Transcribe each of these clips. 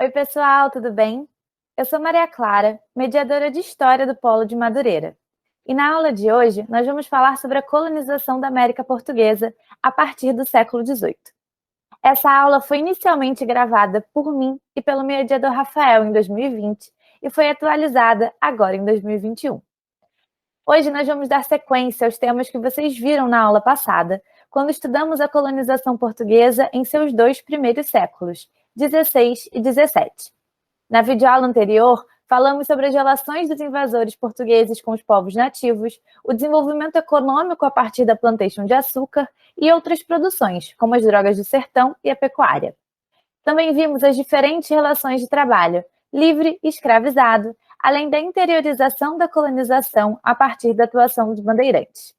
Oi, pessoal, tudo bem? Eu sou Maria Clara, mediadora de História do Polo de Madureira. E na aula de hoje, nós vamos falar sobre a colonização da América Portuguesa a partir do século XVIII. Essa aula foi inicialmente gravada por mim e pelo mediador Rafael em 2020 e foi atualizada agora em 2021. Hoje nós vamos dar sequência aos temas que vocês viram na aula passada, quando estudamos a colonização portuguesa em seus dois primeiros séculos, 16 e 17. Na videoaula anterior, falamos sobre as relações dos invasores portugueses com os povos nativos, o desenvolvimento econômico a partir da plantação de açúcar e outras produções, como as drogas do sertão e a pecuária. Também vimos as diferentes relações de trabalho, livre e escravizado, além da interiorização da colonização a partir da atuação dos bandeirantes.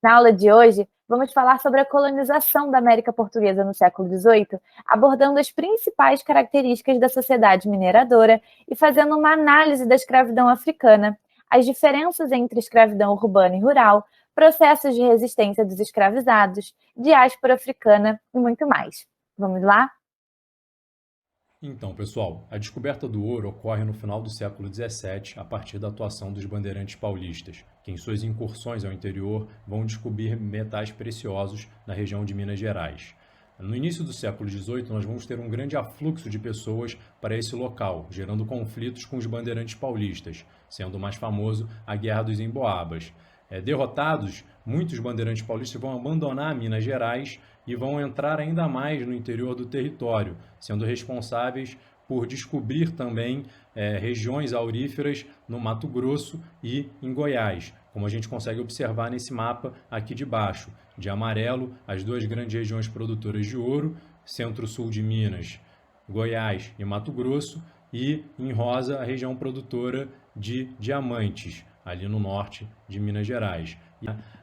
Na aula de hoje, vamos falar sobre a colonização da América Portuguesa no século XVIII, abordando as principais características da sociedade mineradora e fazendo uma análise da escravidão africana, as diferenças entre escravidão urbana e rural, processos de resistência dos escravizados, diáspora africana e muito mais. Vamos lá? Então, pessoal, a descoberta do ouro ocorre no final do século XVII, a partir da atuação dos bandeirantes paulistas, que em suas incursões ao interior vão descobrir metais preciosos na região de Minas Gerais. No início do século XVIII, nós vamos ter um grande afluxo de pessoas para esse local, gerando conflitos com os bandeirantes paulistas, sendo o mais famoso a Guerra dos Emboabas. Derrotados, muitos bandeirantes paulistas vão abandonar Minas Gerais e vão entrar ainda mais no interior do território, sendo responsáveis por descobrir também regiões auríferas no Mato Grosso e em Goiás, como a gente consegue observar nesse mapa aqui de baixo. De amarelo, as duas grandes regiões produtoras de ouro, centro-sul de Minas, Goiás e Mato Grosso, e em rosa a região produtora de diamantes, ali no norte de Minas Gerais.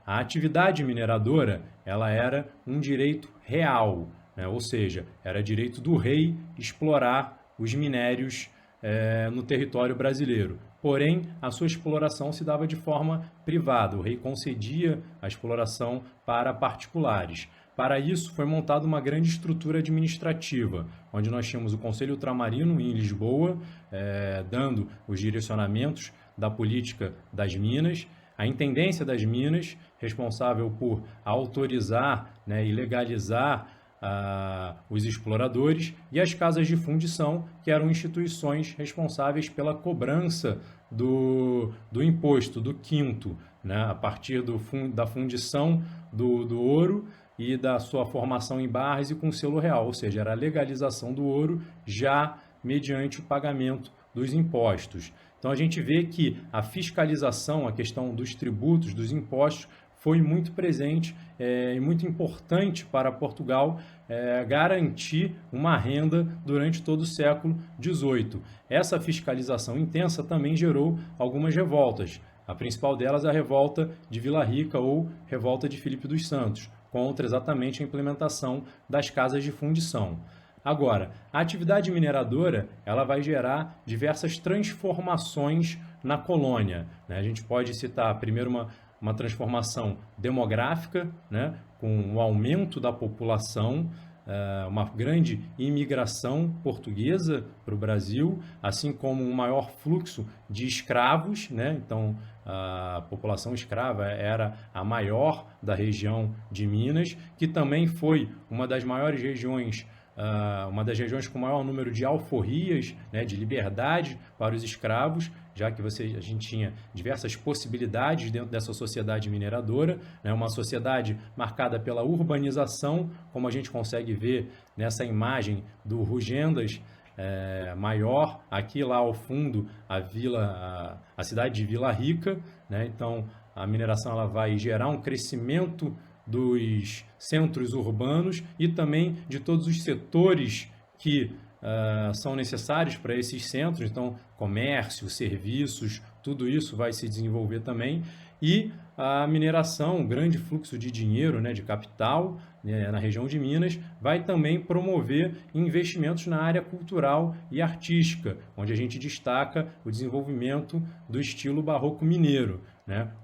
A atividade mineradora ela era um direito real, né? Ou seja, era direito do rei explorar os minérios no território brasileiro. Porém, a sua exploração se dava de forma privada. O rei concedia a exploração para particulares. Para isso, foi montada uma grande estrutura administrativa, onde nós tínhamos o Conselho Ultramarino em Lisboa, dando os direcionamentos da política das minas, a Intendência das Minas, responsável por autorizar, e legalizar os exploradores, e as casas de fundição, que eram instituições responsáveis pela cobrança do imposto, do quinto, a partir da fundição do ouro e da sua formação em barras e com selo real, ou seja, era a legalização do ouro já mediante o pagamento dos impostos. Então a gente vê que a fiscalização, a questão dos tributos, dos impostos, foi muito presente e muito importante para Portugal garantir uma renda durante todo o século XVIII. Essa fiscalização intensa também gerou algumas revoltas. A principal delas é a revolta de Vila Rica ou revolta de Filipe dos Santos, contra exatamente a implementação das casas de fundição. Agora, a atividade mineradora ela vai gerar diversas transformações na colônia. A gente pode citar primeiro uma transformação demográfica, com o aumento da população, uma grande imigração portuguesa para o Brasil, assim como um maior fluxo de escravos, Então, a população escrava era a maior da região de Minas, que também foi uma das maiores regiões, uma das regiões com maior número de alforrias, de liberdade para os escravos, já que a gente tinha diversas possibilidades dentro dessa sociedade mineradora, uma sociedade marcada pela urbanização, como a gente consegue ver nessa imagem do Rugendas maior, aqui lá ao fundo a cidade de Vila Rica, Então a mineração ela vai gerar um crescimento dos centros urbanos e também de todos os setores que são necessários para esses centros, então comércio, serviços, tudo isso vai se desenvolver também, e a mineração, um grande fluxo de dinheiro, de capital, na região de Minas, vai também promover investimentos na área cultural e artística, onde a gente destaca o desenvolvimento do estilo barroco mineiro,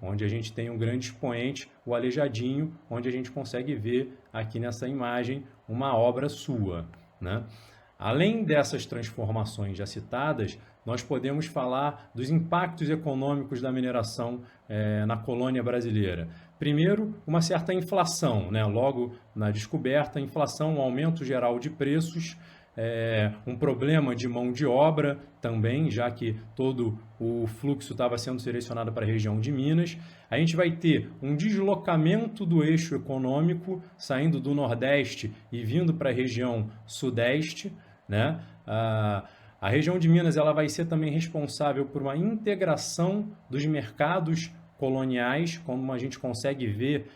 onde a gente tem um grande expoente, o Aleijadinho, onde a gente consegue ver aqui nessa imagem uma obra sua. Além dessas transformações já citadas, nós podemos falar dos impactos econômicos da mineração na colônia brasileira. Primeiro, uma certa inflação, né? Logo na descoberta, inflação, um aumento geral de preços, um problema de mão de obra também, já que todo o fluxo estava sendo direcionado para a região de Minas. A gente vai ter um deslocamento do eixo econômico, saindo do Nordeste e vindo para a região Sudeste, né? A região de Minas ela vai ser também responsável por uma integração dos mercados coloniais, como a gente consegue ver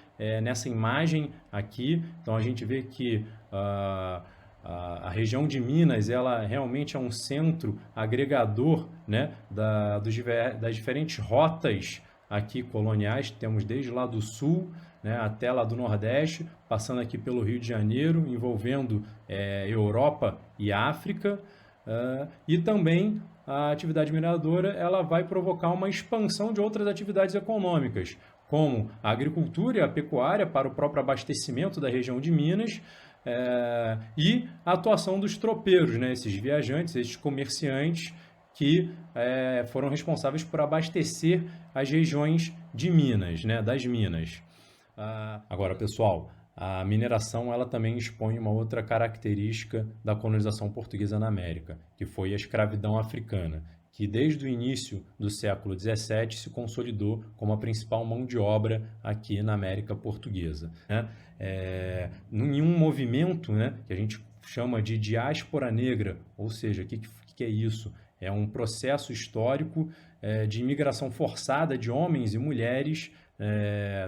nessa imagem aqui. Então a gente vê que a região de Minas ela realmente é um centro agregador, né, das diferentes rotas aqui coloniais. Temos desde lá do sul, né, até lá do Nordeste, passando aqui pelo Rio de Janeiro, envolvendo Europa e África. E também a atividade mineradora ela vai provocar uma expansão de outras atividades econômicas, como a agricultura e a pecuária para o próprio abastecimento da região de Minas, e a atuação dos tropeiros, né? Esses viajantes, esses comerciantes que foram responsáveis por abastecer as regiões de Minas, né? Das minas. Agora, pessoal, a mineração ela também expõe uma outra característica da colonização portuguesa na América, que foi a escravidão africana, que desde o início do século XVII se consolidou como a principal mão de obra aqui na América portuguesa, né? Em um movimento, né, que a gente chama de diáspora negra, ou seja, o que é isso? É um processo histórico de imigração forçada de homens e mulheres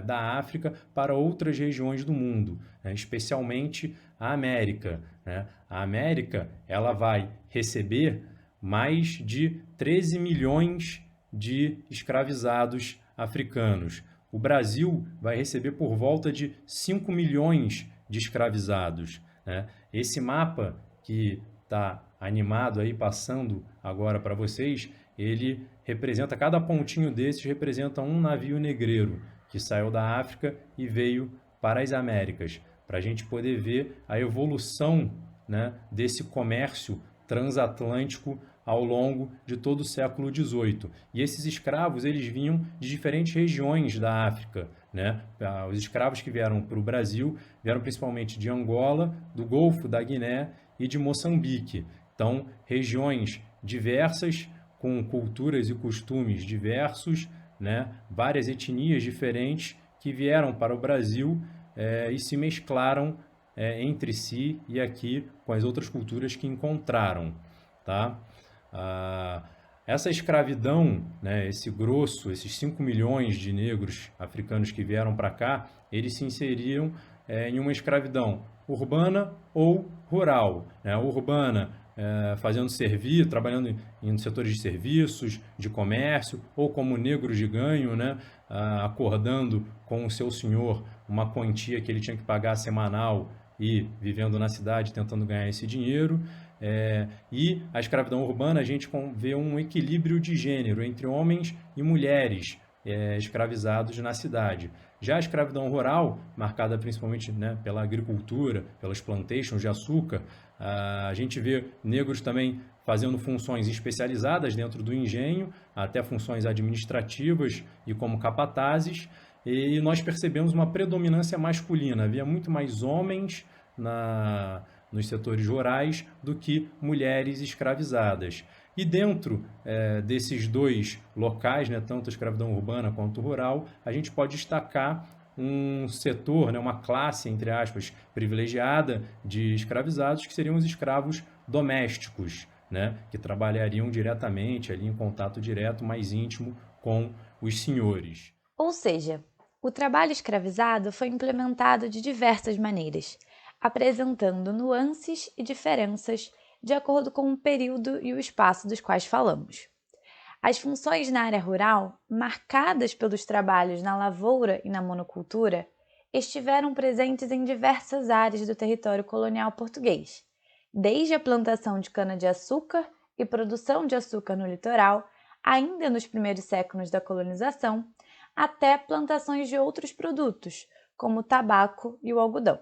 da África para outras regiões do mundo, né, especialmente a América, né? A América ela vai receber mais de 13 milhões de escravizados africanos. O Brasil vai receber por volta de 5 milhões de escravizados, né? Esse mapa que está animado aí, passando agora para vocês, ele representa, cada pontinho desses representa um navio negreiro que saiu da África e veio para as Américas, para a gente poder ver a evolução, né, desse comércio transatlântico ao longo de todo o século XVIII. E esses escravos eles vinham de diferentes regiões da África, né? Os escravos que vieram para o Brasil vieram principalmente de Angola, do Golfo da Guiné e de Moçambique. Então, regiões diversas, com culturas e costumes diversos, né? Várias etnias diferentes que vieram para o Brasil e se mesclaram entre si e aqui com as outras culturas que encontraram, tá? Essa escravidão, né, esse grosso, esses 5 milhões de negros africanos que vieram para cá, eles se inseriam em uma escravidão urbana ou rural, né? Urbana, fazendo serviço, trabalhando em setores de serviços, de comércio, ou como negros de ganho, né? Acordando com o seu senhor uma quantia que ele tinha que pagar semanal e vivendo na cidade tentando ganhar esse dinheiro. E a escravidão urbana, a gente vê um equilíbrio de gênero entre homens e mulheres escravizados na cidade. Já a escravidão rural, marcada principalmente, né, pela agricultura, pelas plantations de açúcar, a gente vê negros também fazendo funções especializadas dentro do engenho, até funções administrativas e como capatazes, e nós percebemos uma predominância masculina. Havia muito mais homens nos setores rurais do que mulheres escravizadas. E dentro desses dois locais, né, tanto a escravidão urbana quanto rural, a gente pode destacar um setor, né, uma classe, entre aspas, privilegiada de escravizados, que seriam os escravos domésticos, né, que trabalhariam diretamente, ali em contato direto, mais íntimo com os senhores. Ou seja, o trabalho escravizado foi implementado de diversas maneiras, apresentando nuances e diferenças de acordo com o período e o espaço dos quais falamos. As funções na área rural, marcadas pelos trabalhos na lavoura e na monocultura, estiveram presentes em diversas áreas do território colonial português, desde a plantação de cana-de-açúcar e produção de açúcar no litoral, ainda nos primeiros séculos da colonização, até plantações de outros produtos, como o tabaco e o algodão.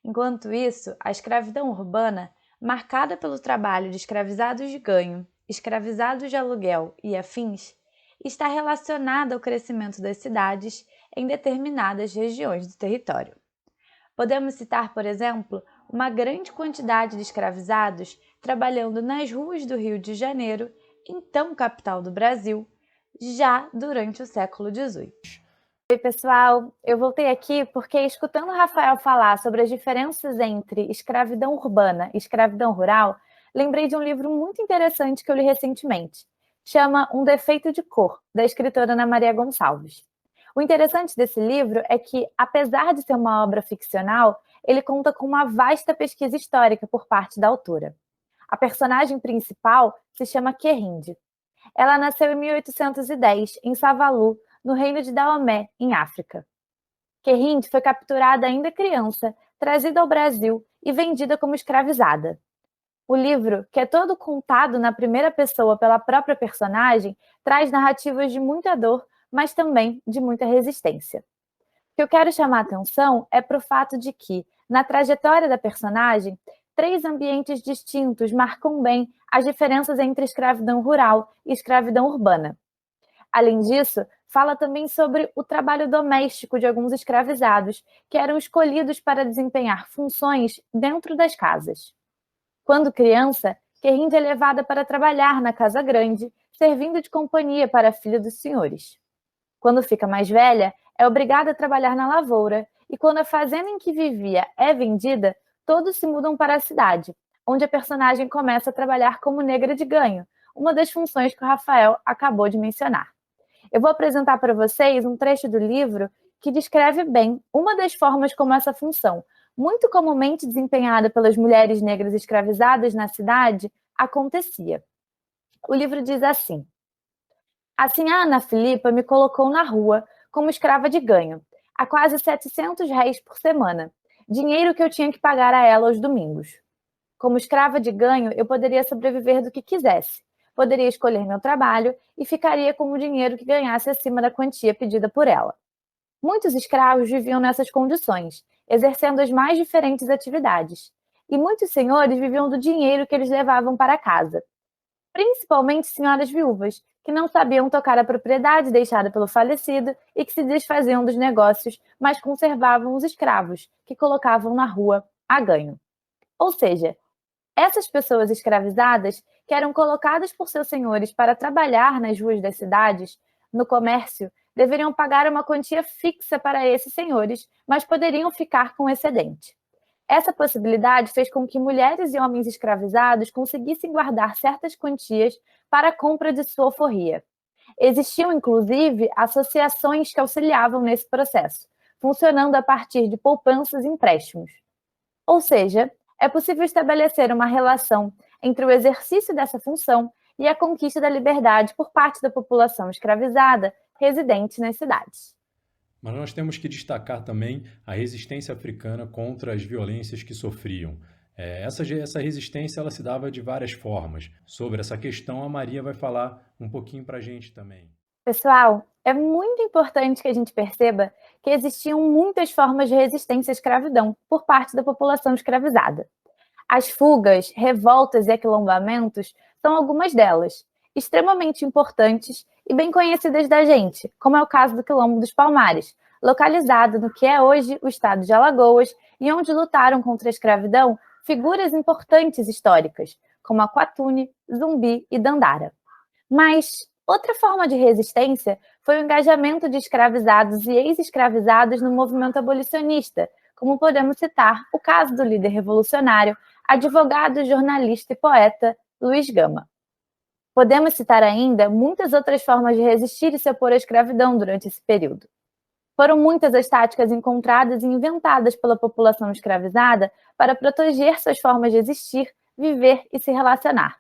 Enquanto isso, a escravidão urbana marcada pelo trabalho de escravizados de ganho, escravizados de aluguel e afins, está relacionada ao crescimento das cidades em determinadas regiões do território. Podemos citar, por exemplo, uma grande quantidade de escravizados trabalhando nas ruas do Rio de Janeiro, então capital do Brasil, já durante o século XVIII. Oi, pessoal! Eu voltei aqui porque, escutando o Rafael falar sobre as diferenças entre escravidão urbana e escravidão rural, lembrei de um livro muito interessante que eu li recentemente. Chama Um Defeito de Cor, da escritora Ana Maria Gonçalves. O interessante desse livro é que, apesar de ser uma obra ficcional, ele conta com uma vasta pesquisa histórica por parte da autora. A personagem principal se chama Querinde. Ela nasceu em 1810, em Savalu, no reino de Daomé, em África. Querinde foi capturada ainda criança, trazida ao Brasil e vendida como escravizada. O livro, que é todo contado na primeira pessoa pela própria personagem, traz narrativas de muita dor, mas também de muita resistência. O que eu quero chamar a atenção é para o fato de que, na trajetória da personagem, 3 ambientes distintos marcam bem as diferenças entre escravidão rural e escravidão urbana. Além disso, fala também sobre o trabalho doméstico de alguns escravizados, que eram escolhidos para desempenhar funções dentro das casas. Quando criança, Querinde é levada para trabalhar na casa grande, servindo de companhia para a filha dos senhores. Quando fica mais velha, é obrigada a trabalhar na lavoura, e quando a fazenda em que vivia é vendida, todos se mudam para a cidade, onde a personagem começa a trabalhar como negra de ganho, uma das funções que o Rafael acabou de mencionar. Eu vou apresentar para vocês um trecho do livro que descreve bem uma das formas como essa função, muito comumente desempenhada pelas mulheres negras escravizadas na cidade, acontecia. O livro diz assim: assim, a Ana Filipa me colocou na rua como escrava de ganho, a quase 700 réis por semana, dinheiro que eu tinha que pagar a ela aos domingos. Como escrava de ganho, eu poderia sobreviver do que quisesse, poderia escolher meu trabalho e ficaria com o dinheiro que ganhasse acima da quantia pedida por ela. Muitos escravos viviam nessas condições, exercendo as mais diferentes atividades, e muitos senhores viviam do dinheiro que eles levavam para casa, principalmente senhoras viúvas, que não sabiam tocar a propriedade deixada pelo falecido e que se desfaziam dos negócios, mas conservavam os escravos, que colocavam na rua a ganho. Ou seja, essas pessoas escravizadas, que eram colocadas por seus senhores para trabalhar nas ruas das cidades, no comércio, deveriam pagar uma quantia fixa para esses senhores, mas poderiam ficar com excedente. Essa possibilidade fez com que mulheres e homens escravizados conseguissem guardar certas quantias para a compra de sua alforria. Existiam, inclusive, associações que auxiliavam nesse processo, funcionando a partir de poupanças e empréstimos. Ou seja, é possível estabelecer uma relação entre o exercício dessa função e a conquista da liberdade por parte da população escravizada residente nas cidades. Mas nós temos que destacar também a resistência africana contra as violências que sofriam. Essa resistência ela se dava de várias formas. Sobre essa questão, a Maria vai falar um pouquinho para a gente também. Pessoal, é muito importante que a gente perceba que existiam muitas formas de resistência à escravidão por parte da população escravizada. As fugas, revoltas e aquilombamentos são algumas delas, extremamente importantes e bem conhecidas da gente, como é o caso do Quilombo dos Palmares, localizado no que é hoje o estado de Alagoas e onde lutaram contra a escravidão figuras importantes históricas, como Aquatune, Zumbi e Dandara. Mas outra forma de resistência foi o engajamento de escravizados e ex-escravizados no movimento abolicionista, como podemos citar o caso do líder revolucionário, advogado, jornalista e poeta Luiz Gama. Podemos citar ainda muitas outras formas de resistir e se opor à escravidão durante esse período. Foram muitas as táticas encontradas e inventadas pela população escravizada para proteger suas formas de existir, viver e se relacionar.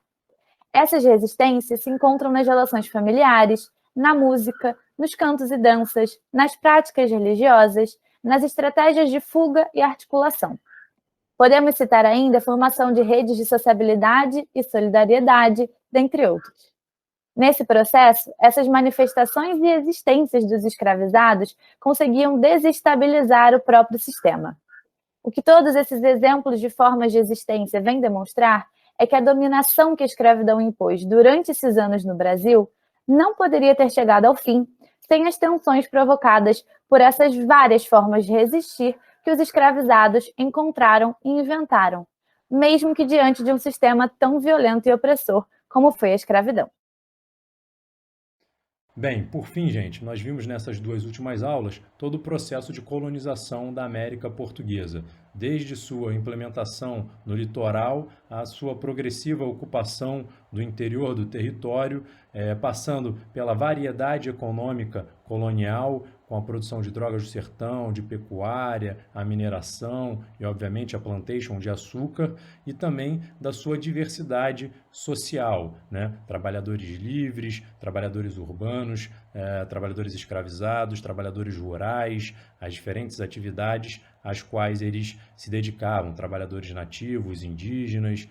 Essas resistências se encontram nas relações familiares, na música, nos cantos e danças, nas práticas religiosas, nas estratégias de fuga e articulação. Podemos citar ainda a formação de redes de sociabilidade e solidariedade, dentre outros. Nesse processo, essas manifestações e existências dos escravizados conseguiam desestabilizar o próprio sistema. O que todos esses exemplos de formas de existência vêm demonstrar é que a dominação que a escravidão impôs durante esses anos no Brasil não poderia ter chegado ao fim sem as tensões provocadas por essas várias formas de resistir que os escravizados encontraram e inventaram, mesmo que diante de um sistema tão violento e opressor como foi a escravidão. Bem, por fim, gente, nós vimos nessas duas últimas aulas todo o processo de colonização da América Portuguesa, desde sua implementação no litoral à sua progressiva ocupação do interior do território, passando pela variedade econômica colonial, com a produção de drogas do sertão, de pecuária, a mineração e, obviamente, a plantation de açúcar, e também da sua diversidade social, né? Trabalhadores livres, trabalhadores urbanos, trabalhadores escravizados, trabalhadores rurais, as diferentes atividades às quais eles se dedicavam, trabalhadores nativos, indígenas,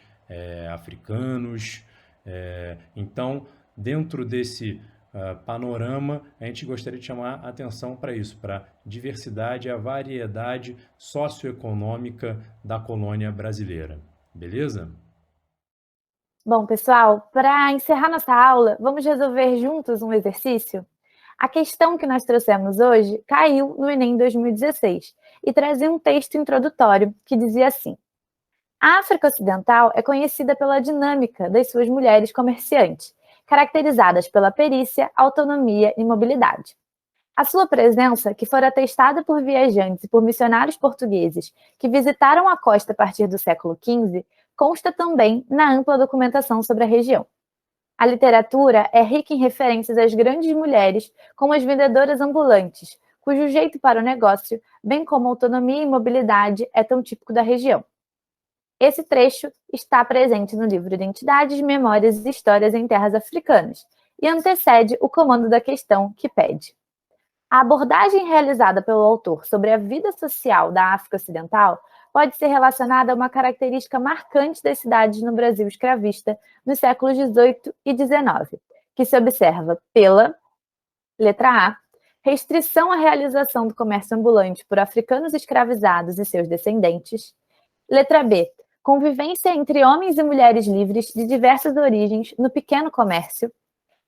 africanos. Então, dentro desse panorama, a gente gostaria de chamar a atenção para isso, para a diversidade e a variedade socioeconômica da colônia brasileira. Beleza? Bom, pessoal, para encerrar nossa aula, vamos resolver juntos um exercício? A questão que nós trouxemos hoje caiu no Enem 2016 e trazia um texto introdutório que dizia assim: a África Ocidental é conhecida pela dinâmica das suas mulheres comerciantes, caracterizadas pela perícia, autonomia e mobilidade. A sua presença, que fora atestada por viajantes e por missionários portugueses que visitaram a costa a partir do século XV, consta também na ampla documentação sobre a região. A literatura é rica em referências às grandes mulheres, como as vendedoras ambulantes, cujo jeito para o negócio, bem como autonomia e mobilidade, é tão típico da região. Esse trecho está presente no livro Identidades, Memórias e Histórias em Terras Africanas e antecede o comando da questão que pede. A abordagem realizada pelo autor sobre a vida social da África Ocidental pode ser relacionada a uma característica marcante das cidades no Brasil escravista nos séculos XVIII e XIX, que se observa pela, letra A, restrição à realização do comércio ambulante por africanos escravizados e seus descendentes, letra B, convivência entre homens e mulheres livres de diversas origens no pequeno comércio,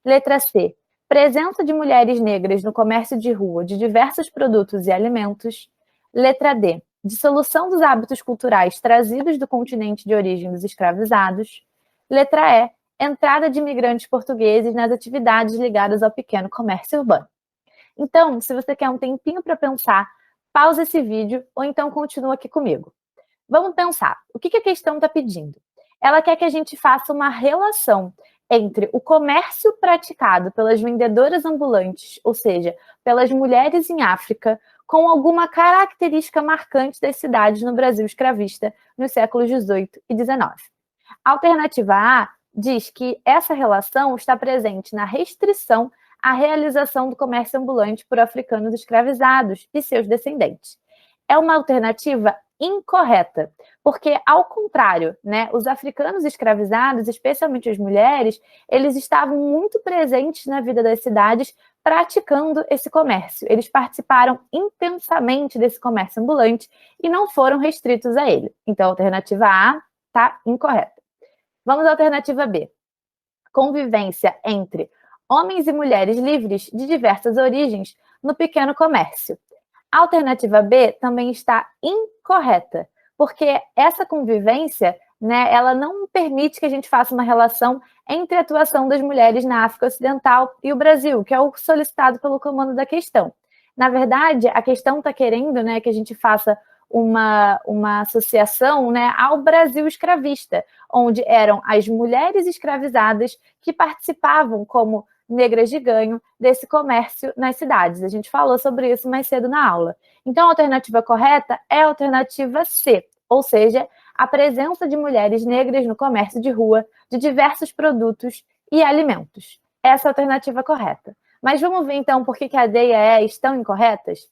letra C, presença de mulheres negras no comércio de rua de diversos produtos e alimentos, letra D, dissolução dos hábitos culturais trazidos do continente de origem dos escravizados, letra E, entrada de imigrantes portugueses nas atividades ligadas ao pequeno comércio urbano. Então, se você quer um tempinho para pensar, pausa esse vídeo ou então continua aqui comigo. Vamos pensar, o que a questão está pedindo? Ela quer que a gente faça uma relação entre o comércio praticado pelas vendedoras ambulantes, ou seja, pelas mulheres em África, com alguma característica marcante das cidades no Brasil escravista nos séculos XVIII e XIX. A alternativa A diz que essa relação está presente na restrição à realização do comércio ambulante por africanos escravizados e seus descendentes. É uma alternativa incorreta, porque, ao contrário, né, os africanos escravizados, especialmente as mulheres, eles estavam muito presentes na vida das cidades praticando esse comércio. Eles participaram intensamente desse comércio ambulante e não foram restritos a ele. Então, a alternativa A está incorreta. Vamos à alternativa B. Convivência entre homens e mulheres livres de diversas origens no pequeno comércio. A alternativa B também está incorreta, porque essa convivência, né, ela não permite que a gente faça uma relação entre a atuação das mulheres na África Ocidental e o Brasil, que é o solicitado pelo comando da questão. Na verdade, a questão está querendo, né, que a gente faça uma associação, né, ao Brasil escravista, onde eram as mulheres escravizadas que participavam como negras de ganho desse comércio nas cidades. A gente falou sobre isso mais cedo na aula. Então, a alternativa correta é a alternativa C, ou seja, a presença de mulheres negras no comércio de rua de diversos produtos e alimentos. Essa é a alternativa correta. Mas vamos ver, então, por que a D e a E estão incorretas?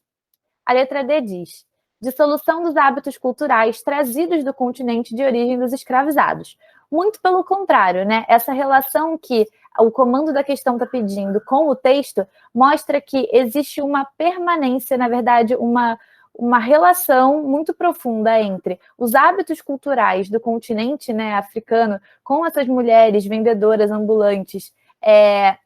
A letra D diz: dissolução dos hábitos culturais trazidos do continente de origem dos escravizados. Muito pelo contrário, né? Essa relação que o comando da questão está pedindo com o texto mostra que existe uma permanência, na verdade, uma relação muito profunda entre os hábitos culturais do continente, né, africano, com essas mulheres vendedoras ambulantes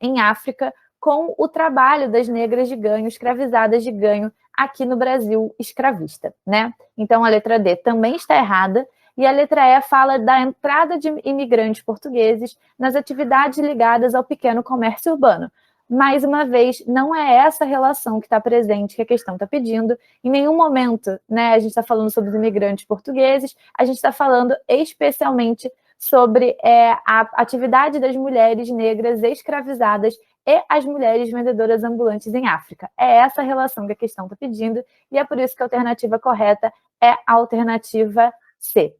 em África, com o trabalho das negras de ganho, escravizadas de ganho, aqui no Brasil escravista, né? Então, a letra D também está errada, e a letra E fala da entrada de imigrantes portugueses nas atividades ligadas ao pequeno comércio urbano. Mais uma vez, não é essa relação que está presente que a questão está pedindo. Em nenhum momento, né, a gente está falando sobre os imigrantes portugueses, a gente está falando especialmente sobre a atividade das mulheres negras escravizadas e as mulheres vendedoras ambulantes em África. É essa relação que a questão está pedindo, e é por isso que a alternativa correta é a alternativa C.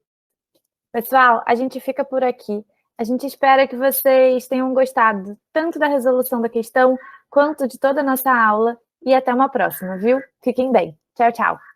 Pessoal, a gente fica por aqui. A gente espera que vocês tenham gostado tanto da resolução da questão, quanto de toda a nossa aula, e até uma próxima, viu? Fiquem bem. Tchau, tchau.